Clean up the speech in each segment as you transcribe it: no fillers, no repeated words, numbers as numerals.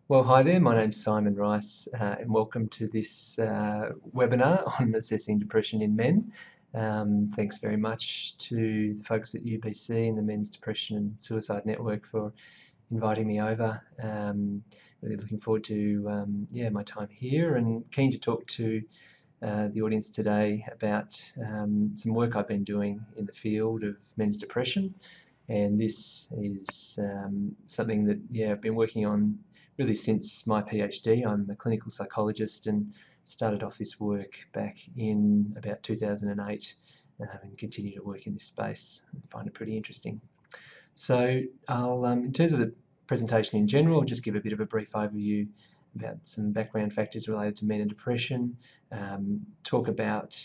Well, hi there, my name's Simon Rice and welcome to this webinar on assessing depression in men. Thanks very much to the folks at UBC and the Men's Depression and Suicide Network for inviting me over. Really looking forward to my time here and keen to talk to the audience today about some work I've been doing in the field of men's depression. And this is something that I've been working on really since my PhD. I'm a clinical psychologist and started off this work back in about 2008 and continue to work in this space and find it pretty interesting. So I'll, in terms of the presentation in general, I'll just give a bit of a brief overview about some background factors related to men and depression, talk about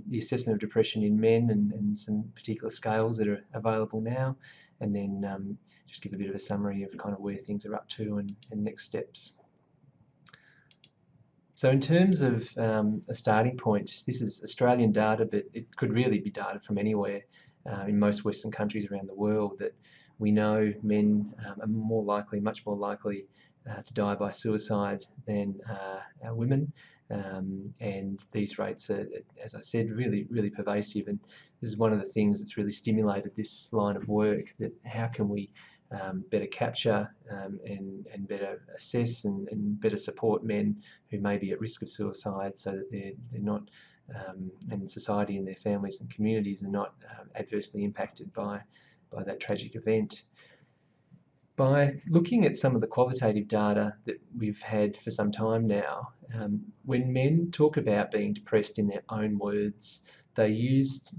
the assessment of depression in men and some particular scales that are available now, and then just give a bit of a summary of kind of where things are up to and next steps. So in terms of a starting point, this is Australian data, but it could really be data from anywhere in most Western countries around the world, that we know men are more likely, much more likely to die by suicide than women. And these rates are, as I said, really pervasive, and this is one of the things that's really stimulated this line of work, that how can we better capture and better assess and better support men who may be at risk of suicide, so that they're not, and society and their families and communities are not adversely impacted by that tragic event. By looking at some of the qualitative data that we've had for some time now, when men talk about being depressed in their own words, they used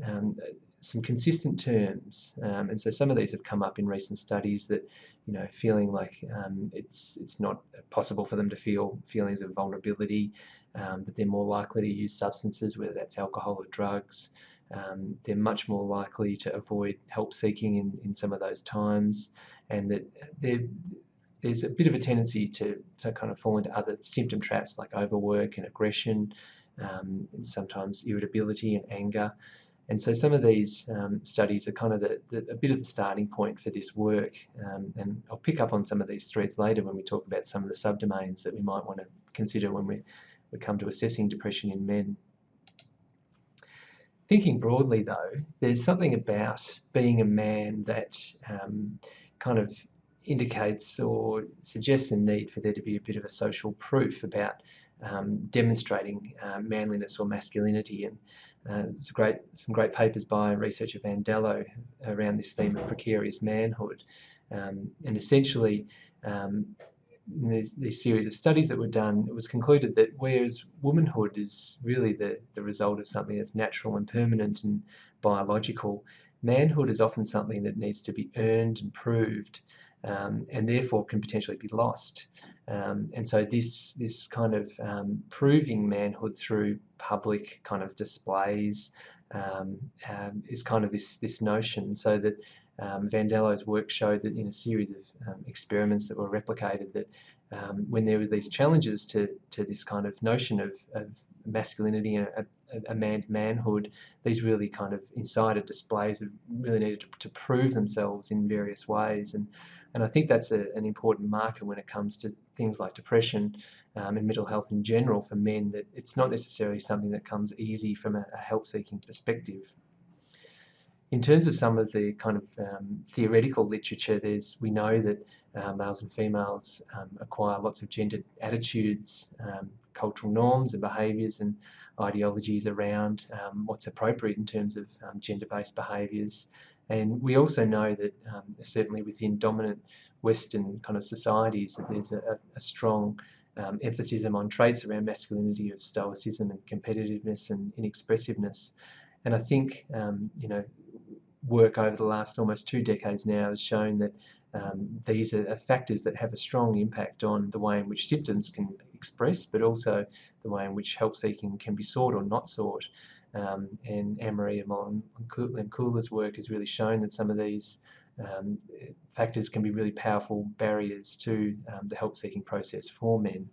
some consistent terms, and so some of these have come up in recent studies, that feeling like it's not possible for them to feel feelings of vulnerability, that they're more likely to use substances, whether that's alcohol or drugs. They're much more likely to avoid help seeking in some of those times, and that there's a bit of a tendency to kind of fall into other symptom traps like overwork and aggression, and sometimes irritability and anger. And so some of these studies are kind of a bit of the starting point for this work, and I'll pick up on some of these threads later when we talk about some of the subdomains that we might want to consider when we come to assessing depression in men. Thinking broadly though, there's something about being a man that kind of indicates or suggests a need for there to be a bit of a social proof about demonstrating manliness or masculinity. And there's some great papers by researcher Vandello around this theme of precarious manhood. And essentially, in these series of studies that were done, it was concluded that whereas womanhood is really the result of something that's natural and permanent and biological, manhood is often something that needs to be earned and proved, and therefore can potentially be lost. And so this kind of proving manhood through public kind of displays is kind of this notion, so that Vandello's work showed that in a series of experiments that were replicated, that when there were these challenges to this kind of notion of masculinity and a man's manhood, these really kind of incited displays have really needed to prove themselves in various ways. And I think that's an important marker when it comes to things like depression and mental health in general for men, that it's not necessarily something that comes easy from a help-seeking perspective. In terms of some of the kind of theoretical literature, we know that males and females acquire lots of gendered attitudes, cultural norms and behaviours and ideologies around what's appropriate in terms of gender-based behaviours. And we also know that certainly within dominant Western kind of societies, that there's a strong emphasis on traits around masculinity of stoicism and competitiveness and inexpressiveness. And I think work over the last almost 2 decades now has shown that these are factors that have a strong impact on the way in which symptoms can express, but also the way in which help seeking can be sought or not sought. And Anne-Marie Lemkula's work has really shown that some of these factors can be really powerful barriers to the help seeking process for men.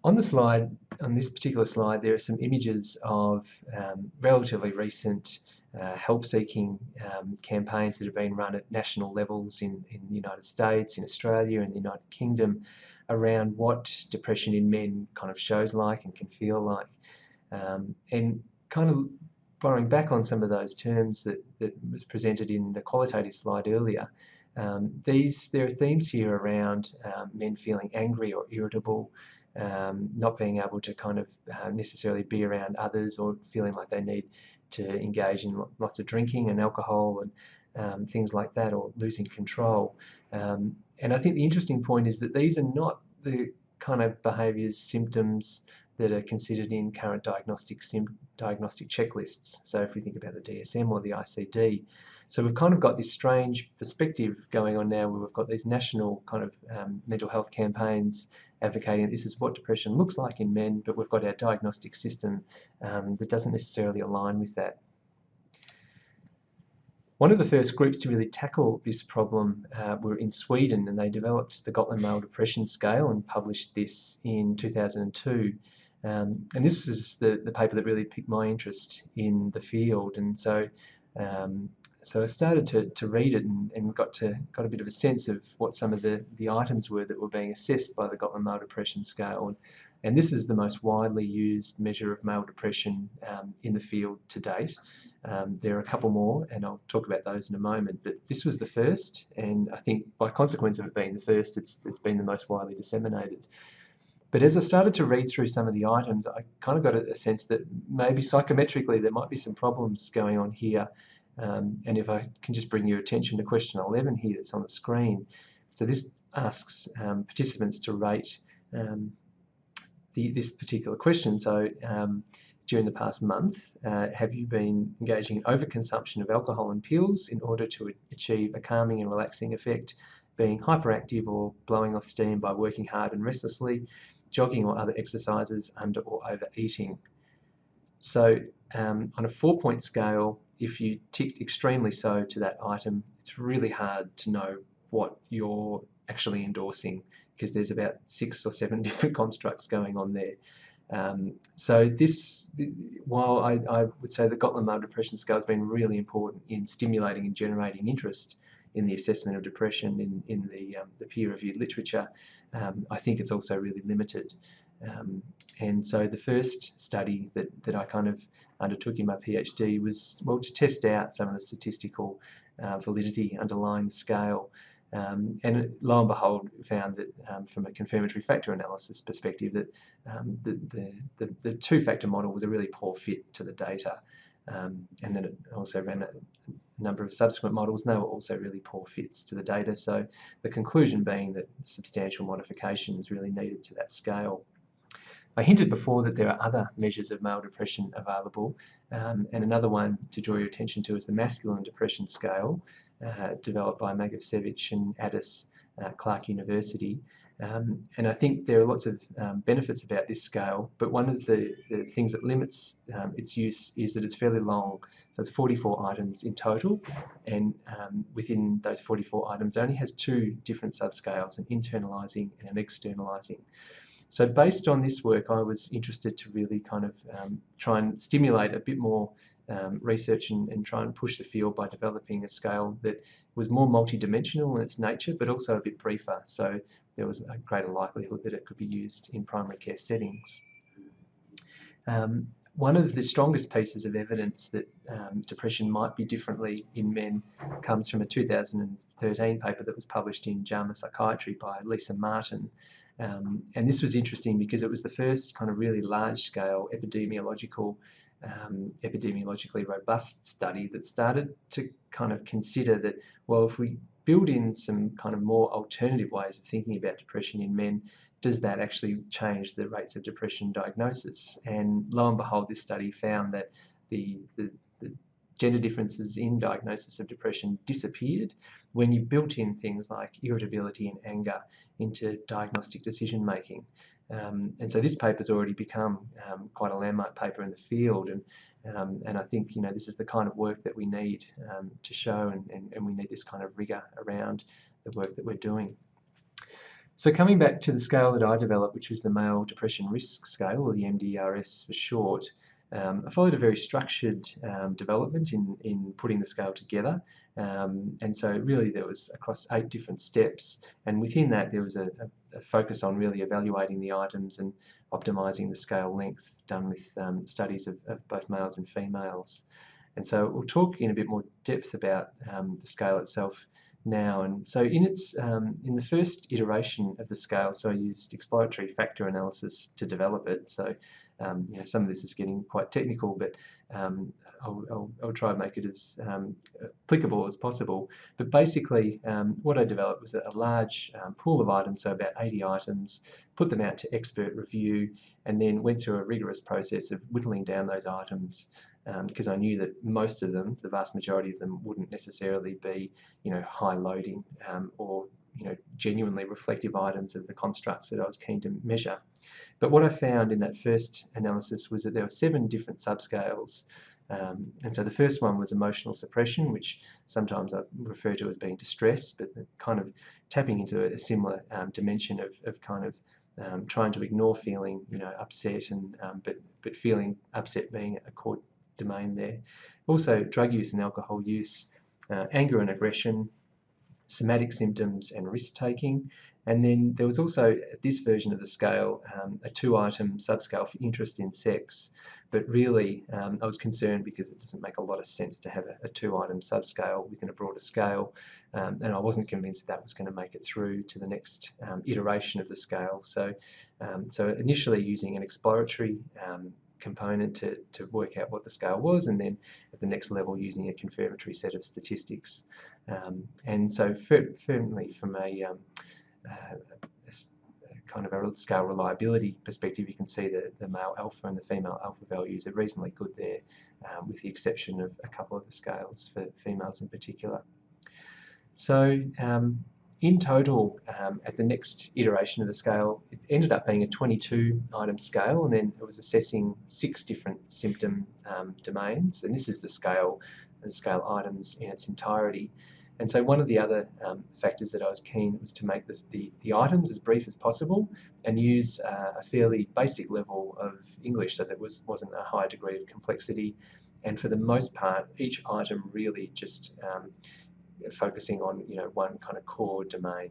On the slide, on this particular slide, there are some images of relatively recent help-seeking campaigns that have been run at national levels in the United States, in Australia, and the United Kingdom around what depression in men kind of shows like and can feel like. And kind of borrowing back on some of those terms that was presented in the qualitative slide earlier, there are themes here around men feeling angry or irritable, not being able to kind of necessarily be around others, or feeling like they need to engage in lots of drinking and alcohol and things like that, or losing control. And I think the interesting point is that these are not the kind of behaviours, symptoms that are considered in current diagnostic checklists. So if we think about the DSM or the ICD, so we've kind of got this strange perspective going on now, where we've got these national kind of mental health campaigns advocating this is what depression looks like in men, but we've got our diagnostic system that doesn't necessarily align with that. One of the first groups to really tackle this problem were in Sweden, and they developed the Gotland Male Depression Scale and published this in 2002. And this is the paper that really piqued my interest in the field. And so so I started to read it and got a bit of a sense of what some of the items were that were being assessed by the Gotland Male Depression Scale. And this is the most widely used measure of male depression in the field to date. There are a couple more, and I'll talk about those in a moment, but this was the first, and I think by consequence of it being the first, it's been the most widely disseminated. But as I started to read through some of the items, I kind of got a sense that maybe psychometrically there might be some problems going on here. And if I can just bring your attention to question 11 here that's on the screen. So this asks participants to rate this particular question. So during the past month, have you been engaging in overconsumption of alcohol and pills in order to achieve a calming and relaxing effect, being hyperactive or blowing off steam by working hard and restlessly, jogging or other exercises, under or overeating? So on a 4-point scale, if you ticked extremely so to that item, it's really hard to know what you're actually endorsing, because there's about 6 or 7 different constructs going on there. So this, while I would say the Gotland Male Depression Scale has been really important in stimulating and generating interest in the assessment of depression in the peer-reviewed literature, I think it's also really limited. And so the first study that I kind of undertook in my PhD was, well, to test out some of the statistical validity underlying the scale. And lo and behold, found that from a confirmatory factor analysis perspective, that the two-factor model was a really poor fit to the data. And then it also ran a number of subsequent models, and they were also really poor fits to the data. So the conclusion being that substantial modification is really needed to that scale. I hinted before that there are other measures of male depression available, and another one to draw your attention to is the Masculine Depression Scale, developed by Magevsevich and Addis, Clark University. And I think there are lots of benefits about this scale, but one of the things that limits its use is that it's fairly long. So it's 44 items in total, and within those 44 items, it only has 2 different subscales, an internalising and an externalising. So based on this work, I was interested to really kind of try and stimulate a bit more research and try and push the field by developing a scale that was more multidimensional in its nature, but also a bit briefer. So there was a greater likelihood that it could be used in primary care settings. One of the strongest pieces of evidence that depression might be differently in men comes from a 2013 paper that was published in JAMA Psychiatry by Lisa Martin. And this was interesting because it was the first kind of really large-scale epidemiologically robust study that started to kind of consider that, well, if we build in some kind of more alternative ways of thinking about depression in men, does that actually change the rates of depression diagnosis? And lo and behold, this study found that the gender differences in diagnosis of depression disappeared when you built in things like irritability and anger into diagnostic decision making. And so this paper's already become quite a landmark paper in the field, and I think, you know, this is the kind of work that we need to show, and we need this kind of rigour around the work that we're doing. So coming back to the scale that I developed, which was the Male Depression Risk Scale, or the MDRS for short, I followed a very structured development in putting the scale together. And so really there was across 8 different steps, and within that there was a focus on really evaluating the items and optimising the scale length, done with studies of both males and females. And so we'll talk in a bit more depth about the scale itself now. And so in the first iteration of the scale, so I used exploratory factor analysis to develop it. So some of this is getting quite technical, but I'll try and make it as applicable as possible. But basically, what I developed was a large pool of items, so about 80 items, put them out to expert review, and then went through a rigorous process of whittling down those items. Because I knew that most of them, the vast majority of them, wouldn't necessarily be, high loading or, genuinely reflective items of the constructs that I was keen to measure. But what I found in that first analysis was that there were 7 different subscales. And so the first one was emotional suppression, which sometimes I refer to as being distress, but kind of tapping into a similar dimension of kind of trying to ignore feeling, upset, and but feeling upset being a core domain there. Also, drug use and alcohol use, anger and aggression, somatic symptoms and risk-taking. And then there was also, at this version of the scale, a 2-item subscale for interest in sex. But really, I was concerned because it doesn't make a lot of sense to have a 2-item subscale within a broader scale. And I wasn't convinced that was going to make it through to the next iteration of the scale. So initially using an exploratory component to work out what the scale was, and then at the next level using a confirmatory set of statistics. And so firmly from a kind of a scale reliability perspective, you can see that the male alpha and the female alpha values are reasonably good there, with the exception of a couple of the scales for females in particular. So in total, at the next iteration of the scale, it ended up being a 22-item scale, and then it was assessing 6 different symptom domains, and this is the scale items in its entirety. And so one of the other factors that I was keen was to make the items as brief as possible and use a fairly basic level of English, so there wasn't a high degree of complexity. And for the most part, each item really just focusing on one kind of core domain.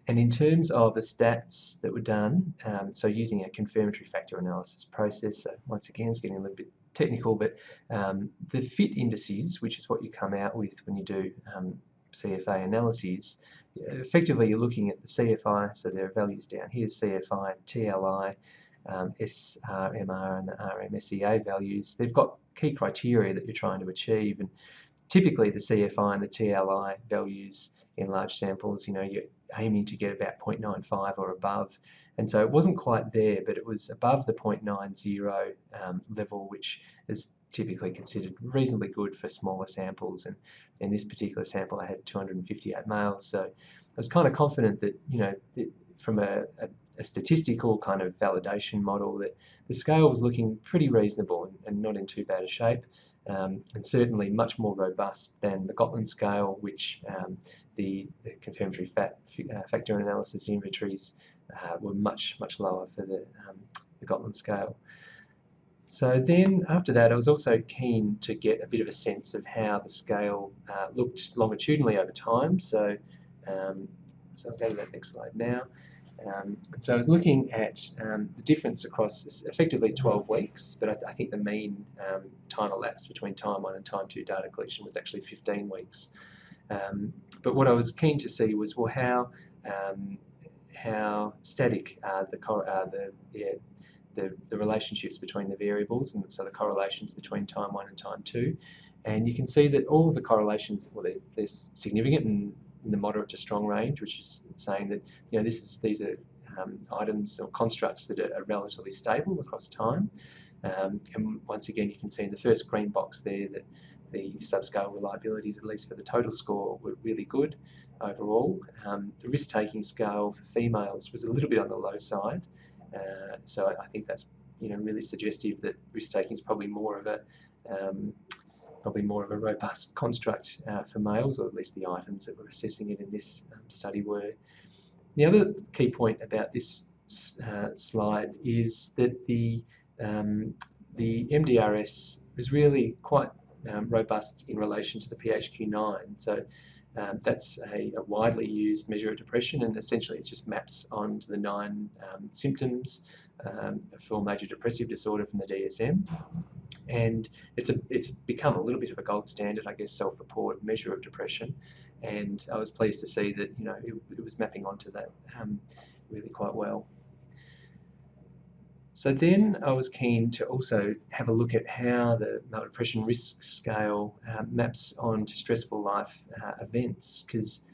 And in terms of the stats that were done, so using a confirmatory factor analysis process, so once again it's getting a little bit technical, but the fit indices, which is what you come out with when you do CFA analyses, effectively you're looking at the CFI, so there are values down here, CFI, TLI, SRMR and the RMSEA values. They've got key criteria that you're trying to achieve, and typically the CFI and the TLI values in large samples, you're aiming to get about 0.95 or above. And so it wasn't quite there, but it was above the 0.90 level, which is typically considered reasonably good for smaller samples. And in this particular sample, I had 258 males. So I was kind of confident that, from a statistical kind of validation model, that the scale was looking pretty reasonable and not in too bad a shape, and certainly much more robust than the Gotland scale, which the confirmatory factor analysis inventories were much lower for the Gotland scale. So then after that, I was also keen to get a bit of a sense of how the scale looked longitudinally over time. So I'll go to that next slide now. So I was looking at the difference across effectively 12 weeks, but I think the mean time elapsed between time 1 and time 2 data collection was actually 15 weeks. But what I was keen to see was, well, how static are the relationships between the variables, and so the correlations between time 1 and time 2. And you can see that all of the correlations, well, they're significant and in the moderate to strong range, which is saying that these are items or constructs that are relatively stable across time. And once again, you can see in the first green box there that the subscale reliabilities, at least for the total score, were really good overall. The risk-taking scale for females was a little bit on the low side, so I think that's really suggestive that risk-taking is probably more of probably more of a robust construct for males, or at least the items that were assessing it in this study were. The other key point about this slide is that the MDRS is really quite robust in relation to the PHQ-9. So that's a widely used measure of depression, and essentially it just maps onto the 9 symptoms for major depressive disorder from the DSM. And it's become a little bit of a gold standard, I guess, self-report measure of depression. And I was pleased to see that, you know, it was mapping onto that really quite well. So then I was keen to also have a look at how the male depression risk scale maps onto stressful life events, because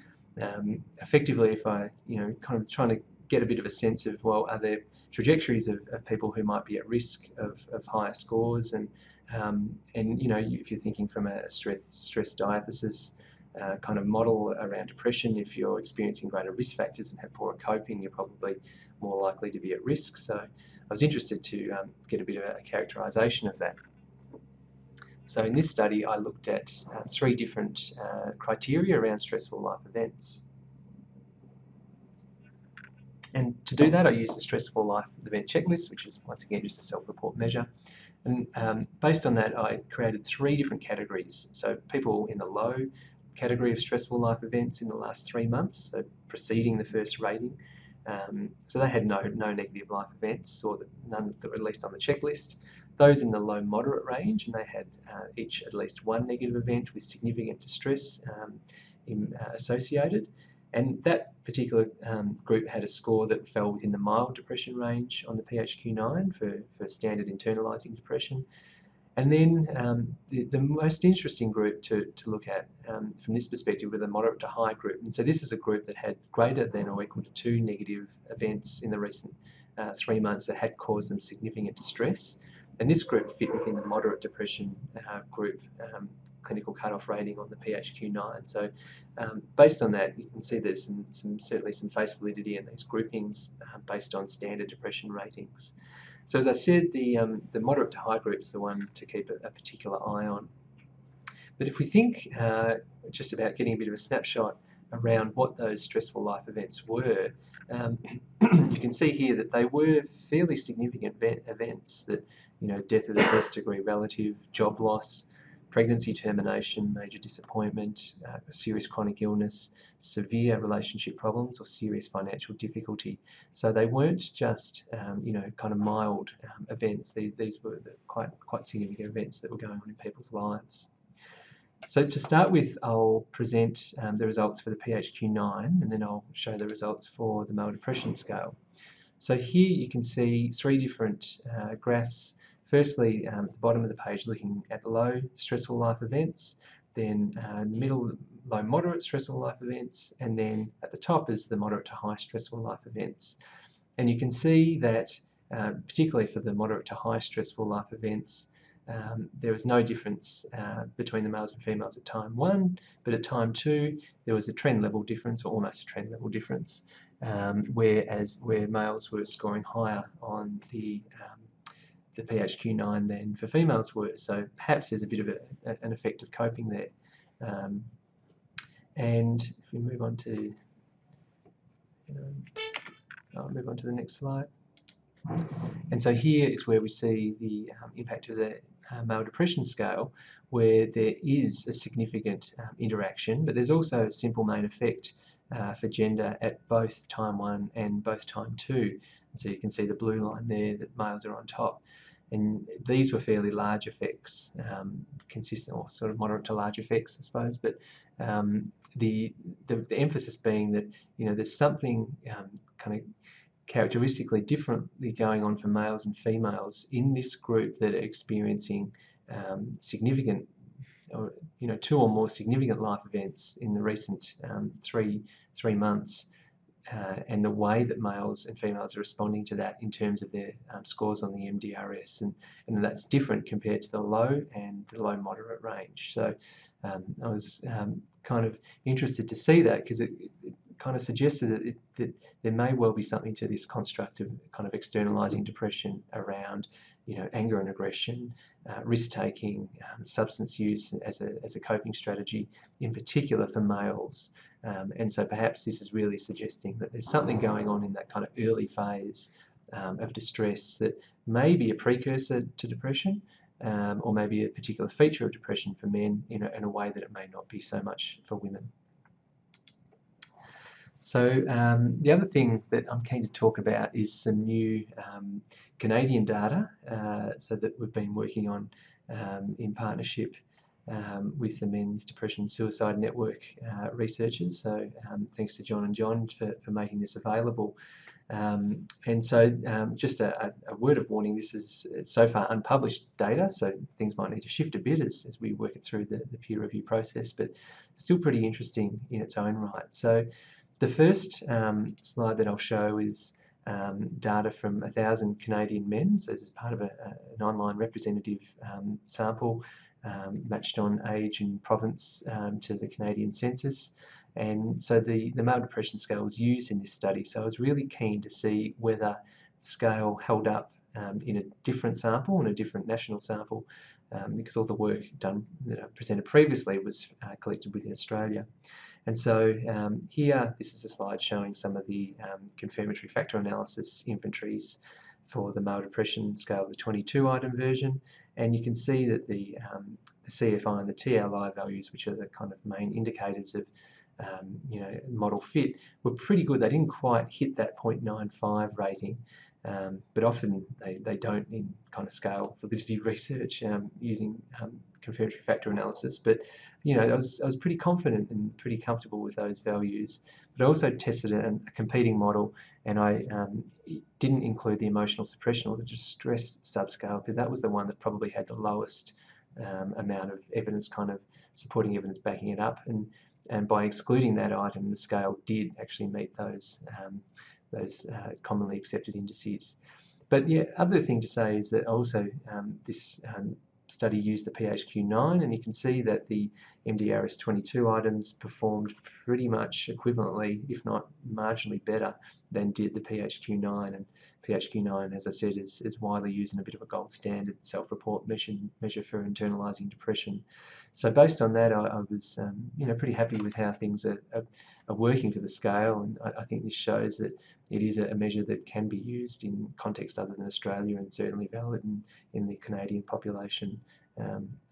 effectively, if I, you know, kind of trying to get a bit of a sense of, well, are there trajectories of people who might be at risk of higher scores, and you know, if you're thinking from a stress diathesis kind of model around depression, if you're experiencing greater risk factors and have poorer coping, you're probably more likely to be at risk. So I was interested to get a bit of a characterisation of that. So in this study, I looked at 3 different criteria around stressful life events. And to do that, I used the stressful life event checklist, which is once again just a self-report measure. And based on that, I created 3 different categories. So people in the low category of stressful life events in the last 3 months, so preceding the first rating. So they had no negative life events, or none that were at least on the checklist. Those in the low moderate range, and they had each at least 1 negative event with significant distress associated. And that particular group had a score that fell within the mild depression range on the PHQ-9 for standard internalising depression. And then the most interesting group to look at from this perspective were the moderate to high group. And so this is a group that had greater than or equal to 2 negative events in the recent 3 months that had caused them significant distress. And this group fit within the moderate depression group clinical cutoff rating on the PHQ-9. So based on that, you can see there's certainly some face validity in these groupings based on standard depression ratings. So as I said, the moderate to high group is the one to keep a particular eye on. But if we think just about getting a bit of a snapshot around what those stressful life events were, you can see here that they were fairly significant events that, you know, death of the first degree relative, job loss, pregnancy termination, major disappointment, serious chronic illness, severe relationship problems, or serious financial difficulty. So they weren't just, you know, kind of mild events. These were quite significant events that were going on in people's lives. So to start with, I'll present the results for the PHQ-9, and then I'll show the results for the male depression scale. So here you can see 3 different graphs. Firstly, the bottom of the page looking at low stressful life events, then middle, low, moderate stressful life events, and then at the top is the moderate to high stressful life events. And you can see that, particularly for the moderate to high stressful life events, there was no difference between the males and females at time 1, but at time 2 there was a trend level difference, or almost a trend level difference, where males were scoring higher on the PHQ-9 than for females were. So perhaps there's a bit of an effect of coping there. And if we move on to, I'll move on to the next slide. And so here is where we see the impact of the male depression scale, where there is a significant interaction, but there's also a simple main effect for gender at both time 1 and both time 2. And so you can see the blue line there that males are on top. And these were fairly large effects, consistent, or sort of moderate to large effects, I suppose. But the emphasis being that, you know, there's something kind of characteristically differently going on for males and females in this group that are experiencing significant, or, you know, 2 or more significant life events in the recent three months. And the way that males and females are responding to that in terms of their scores on the MDRS, and that's different compared to the low and the low moderate range. So I was kind of interested to see that, because it kind of suggested that there may well be something to this construct of kind of externalizing depression around, anger and aggression, risk-taking, substance use as a coping strategy, in particular for males. And so perhaps this is really suggesting that there's something going on in that kind of early phase of distress that may be a precursor to depression, or maybe a particular feature of depression for men in a way that it may not be so much for women. So the other thing that I'm keen to talk about is some new Canadian data so that we've been working on in partnership with the Men's Depression and Suicide Network researchers. So thanks to John and John for making this available. And so just a word of warning, this is so far unpublished data, so things might need to shift a bit as we work it through the peer review process, but still pretty interesting in its own right. So the first slide that I'll show is data from 1,000 Canadian men, so this is part of an online representative sample matched on age and province to the Canadian census. And so the male depression scale was used in this study, so I was really keen to see whether the scale held up in a different sample, in a different national sample, because all the work done presented previously was collected within Australia. And so here, this is a slide showing some of the confirmatory factor analysis inventories for the male depression scale, the 22-item version, and you can see that the CFI and the TLI values, which are the kind of main indicators of model fit, were pretty good. They didn't quite hit that 0.95 rating, but often they don't in kind of scale validity research using confirmatory factor analysis. But I was pretty confident and pretty comfortable with those values. But I also tested a competing model, and I didn't include the emotional suppression or the distress subscale, because that was the one that probably had the lowest amount of evidence, kind of supporting evidence backing it up. And by excluding that item, the scale did actually meet those commonly accepted indices. But the other thing to say is that also this study used the PHQ-9, and you can see that the MDRS 22 items performed pretty much equivalently, if not marginally better, than did the PHQ-9. And PHQ-9, as I said, is widely used in a bit of a gold standard self-report measure for internalising depression. So based on that, I was pretty happy with how things are working for the scale, and I think this shows that it is a measure that can be used in context other than Australia, and certainly valid in the Canadian population,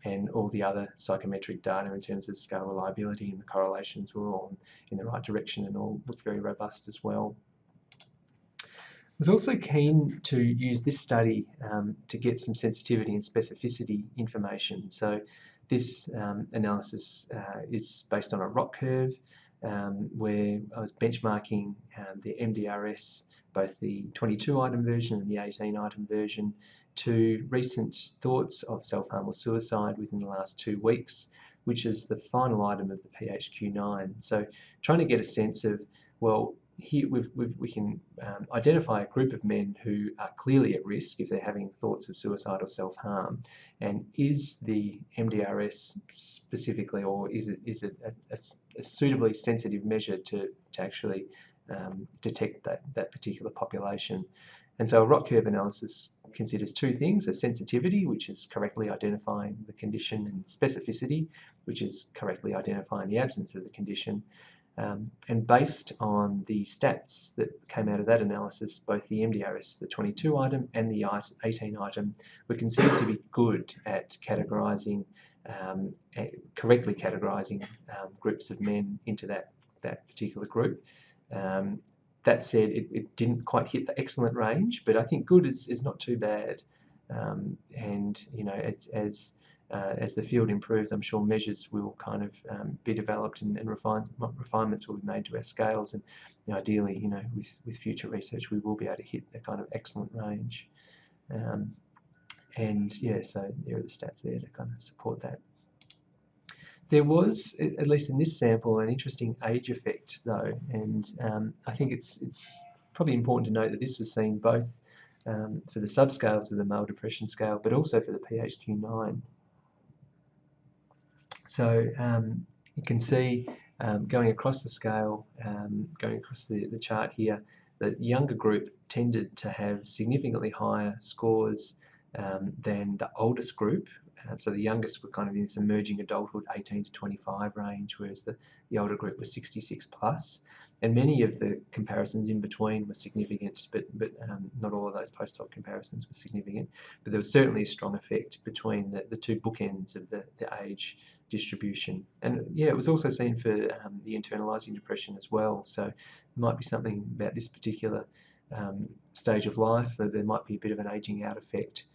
and all the other psychometric data in terms of scale reliability and the correlations were all in the right direction and all looked very robust as well. I was also keen to use this study to get some sensitivity and specificity information. So this analysis is based on a ROC curve where I was benchmarking the MDRS, both the 22-item version and the 18-item version, to recent thoughts of self-harm or suicide within the last 2 weeks, which is the final item of the PHQ-9. So trying to get a sense of, well, here we can identify a group of men who are clearly at risk if they're having thoughts of suicide or self-harm, and is the MDRS specifically, or is it a suitably sensitive measure to actually detect that particular population? And so a ROC curve analysis considers 2 things: a sensitivity, which is correctly identifying the condition, and specificity, which is correctly identifying the absence of the condition. And based on the stats that came out of that analysis, both the MDRS, the 22 item, and the 18 item were considered to be good at categorising, correctly categorising groups of men into that particular group. That said, it didn't quite hit the excellent range, but I think good is not too bad. And as the field improves, I'm sure measures will kind of be developed and refinements will be made to our scales, and ideally, with future research, we will be able to hit the kind of excellent range. And yeah, so there are the stats there to kind of support that. There was, at least in this sample, an interesting age effect though, and I think it's probably important to note that this was seen both for the subscales of the male depression scale, but also for the PHQ-9. So you can see going across the scale, going across the chart here, the younger group tended to have significantly higher scores than the oldest group. So the youngest were kind of in this emerging adulthood, 18 to 25 range, whereas the older group was 66 plus. And many of the comparisons in between were significant, but not all of those post-hoc comparisons were significant. But there was certainly a strong effect between the two bookends of the age distribution. And yeah, it was also seen for the internalising depression as well. So there might be something about this particular stage of life where there might be a bit of an ageing out effect,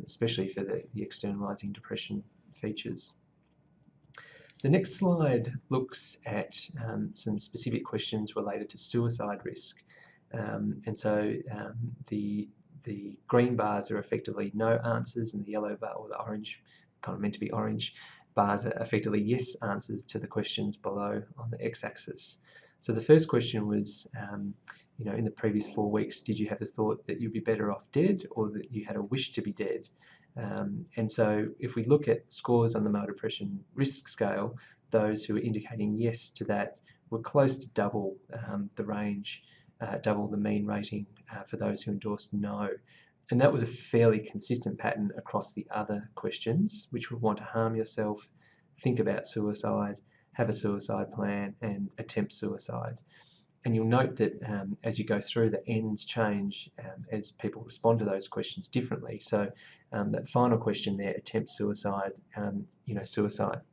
especially for the externalising depression features. The next slide looks at some specific questions related to suicide risk. And so the green bars are effectively no answers, and the yellow bar, or the orange, kind of meant to be orange, bars are effectively yes answers to the questions below on the x-axis. So the first question was, in the previous 4 weeks, did you have the thought that you'd be better off dead, or that you had a wish to be dead? And so if we look at scores on the male depression risk scale, those who are indicating yes to that were close to double the range, double the mean rating for those who endorsed no. And that was a fairly consistent pattern across the other questions, which would want to harm yourself, think about suicide, have a suicide plan, and attempt suicide. And you'll note that as you go through, the ends change as people respond to those questions differently. So that final question there, attempt suicide,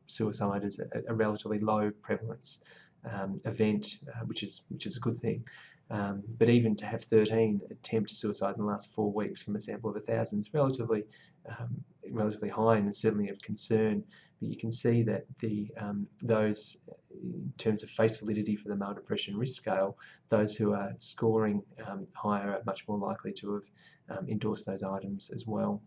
suicide is a relatively low prevalence event, which is a good thing. But even to have 13 attempt suicide in the last 4 weeks from a sample of 1,000 is relatively high, and certainly of concern. But you can see that those, in terms of face validity for the male depression risk scale, those who are scoring higher are much more likely to have endorsed those items as well.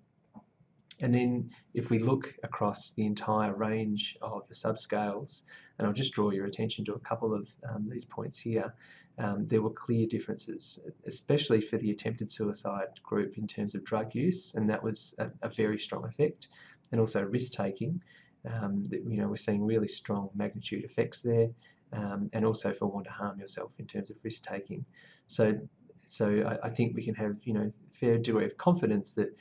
And then if we look across the entire range of the subscales, and I'll just draw your attention to a couple of these points here, there were clear differences, especially for the attempted suicide group in terms of drug use, and that was a very strong effect, and also risk-taking. We're seeing really strong magnitude effects there, and also for want to harm yourself in terms of risk-taking. So I think we can have fair degree of confidence that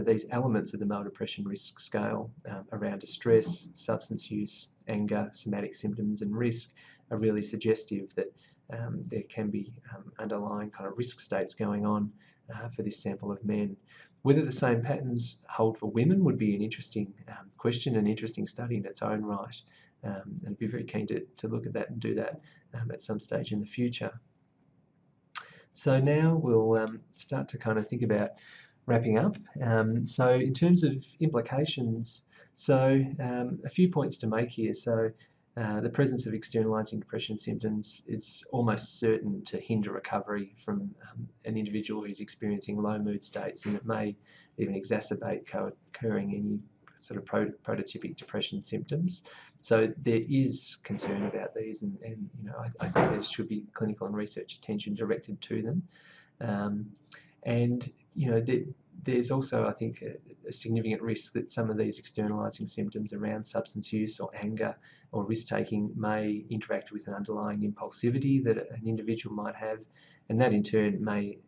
these elements of the male depression risk scale around distress, substance use, anger, somatic symptoms, and risk are really suggestive that there can be underlying kind of risk states going on for this sample of men. Whether the same patterns hold for women would be an interesting question, an interesting study in its own right. And I'd be very keen to look at that and do that at some stage in the future. So now we'll start to kind of think about wrapping up. So in terms of implications, a few points to make here. So the presence of externalising depression symptoms is almost certain to hinder recovery from an individual who's experiencing low mood states, and it may even exacerbate co-occurring any sort of prototypic depression symptoms. So there is concern about these, and I think there should be clinical and research attention directed to them. There's also, I think, a significant risk that some of these externalising symptoms around substance use or anger or risk-taking may interact with an underlying impulsivity that an individual might have, and that in turn may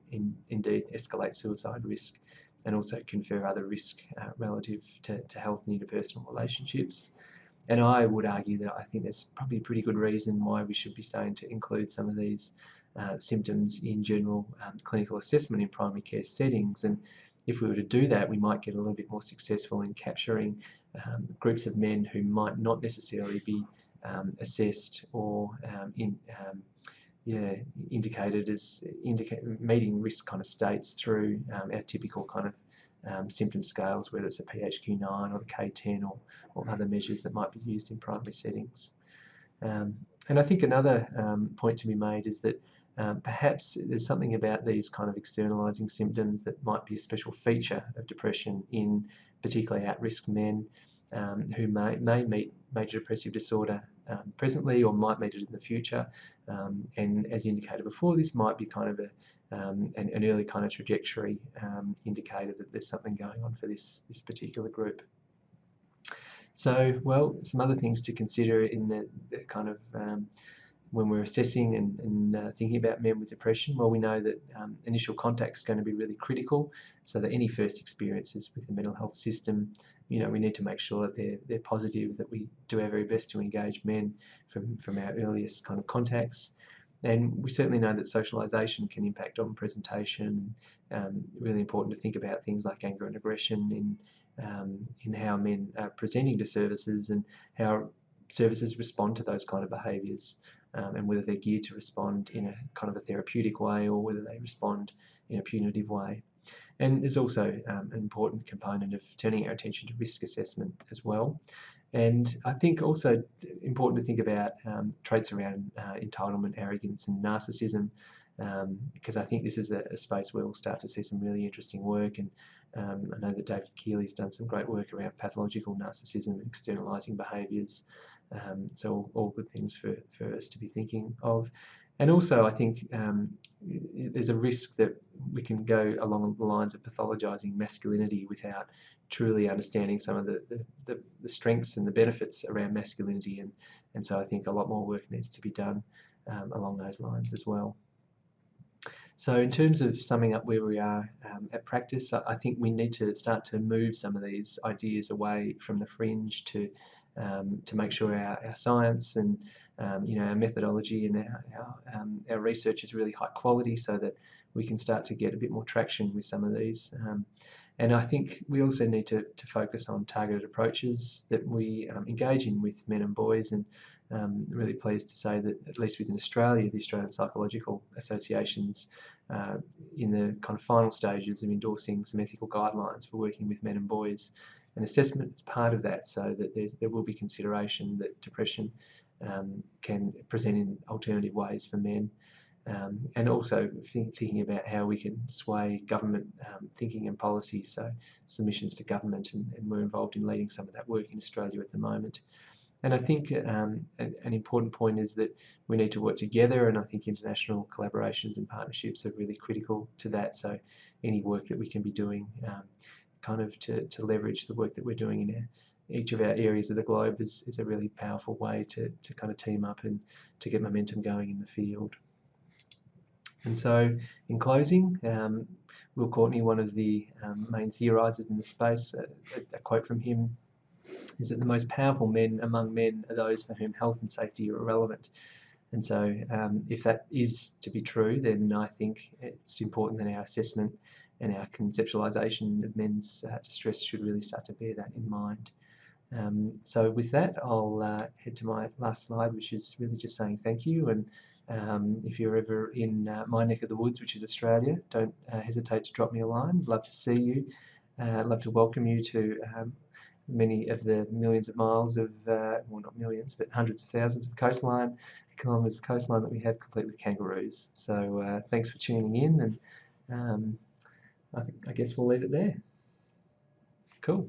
indeed escalate suicide risk and also confer other risk relative to health and interpersonal relationships. And I would argue that I think there's probably a pretty good reason why we should be starting to include some of these symptoms in general clinical assessment in primary care settings. And if we were to do that, we might get a little bit more successful in capturing groups of men who might not necessarily be assessed or indicated as meeting risk kind of states through our typical kind of symptom scales, whether it's a PHQ-9 or the K10 or other measures that might be used in primary settings. And I think another point to be made is that perhaps there's something about these kind of externalising symptoms that might be a special feature of depression in particularly at-risk men who may meet major depressive disorder presently or might meet it in the future. And as indicated before, this might be kind of an early kind of trajectory indicator that there's something going on for this particular group. So, well, some other things to consider in the kind of when we're assessing and thinking about men with depression, well, we know that initial contact is going to be really critical, so that any first experiences with the mental health system, we need to make sure that they're positive, that we do our very best to engage men from our earliest kind of contacts. And we certainly know that socialisation can impact on presentation. Really important to think about things like anger and aggression in how men are presenting to services and how services respond to those kind of behaviours, and whether they're geared to respond in a kind of a therapeutic way or whether they respond in a punitive way. And there's also an important component of turning our attention to risk assessment as well. And I think also important to think about traits around entitlement, arrogance and narcissism, because I think this is a space where we'll start to see some really interesting work. And I know that David Keeley's done some great work around pathological narcissism and externalising behaviours. So all good things for us to be thinking of. And also I think there's a risk that we can go along the lines of pathologising masculinity without truly understanding some of the strengths and the benefits around masculinity, and so I think a lot more work needs to be done along those lines as well. So in terms of summing up where we are at practice, I think we need to start to move some of these ideas away from the fringe to make sure our science and our methodology and our research is really high quality, so that we can start to get a bit more traction with some of these. And I think we also need to focus on targeted approaches that we engage in with men and boys. And really pleased to say that at least within Australia, the Australian Psychological Association's in the kind of final stages of endorsing some ethical guidelines for working with men and boys. And assessment is part of that, so that there will be consideration that depression can present in alternative ways for men. And also thinking about how we can sway government thinking and policy, so submissions to government, and we're involved in leading some of that work in Australia at the moment. And I think an important point is that we need to work together, and I think international collaborations and partnerships are really critical to that. So any work that we can be doing kind of to leverage the work that we're doing in each of our areas of the globe is a really powerful way to kind of team up and to get momentum going in the field. And so, in closing, Will Courtney, one of the main theorisers in the space, a quote from him is that the most powerful men among men are those for whom health and safety are irrelevant. And so, if that is to be true, then I think it's important that our assessment and our conceptualisation of men's distress should really start to bear that in mind. So with that, I'll head to my last slide, which is really just saying thank you. And if you're ever in my neck of the woods, which is Australia, don't hesitate to drop me a line. I'd love to see you. I'd love to welcome you to many of the millions of miles of, well, not millions, but hundreds of thousands of kilometres of coastline that we have, complete with kangaroos. So thanks for tuning in, and I guess we'll leave it there. Cool.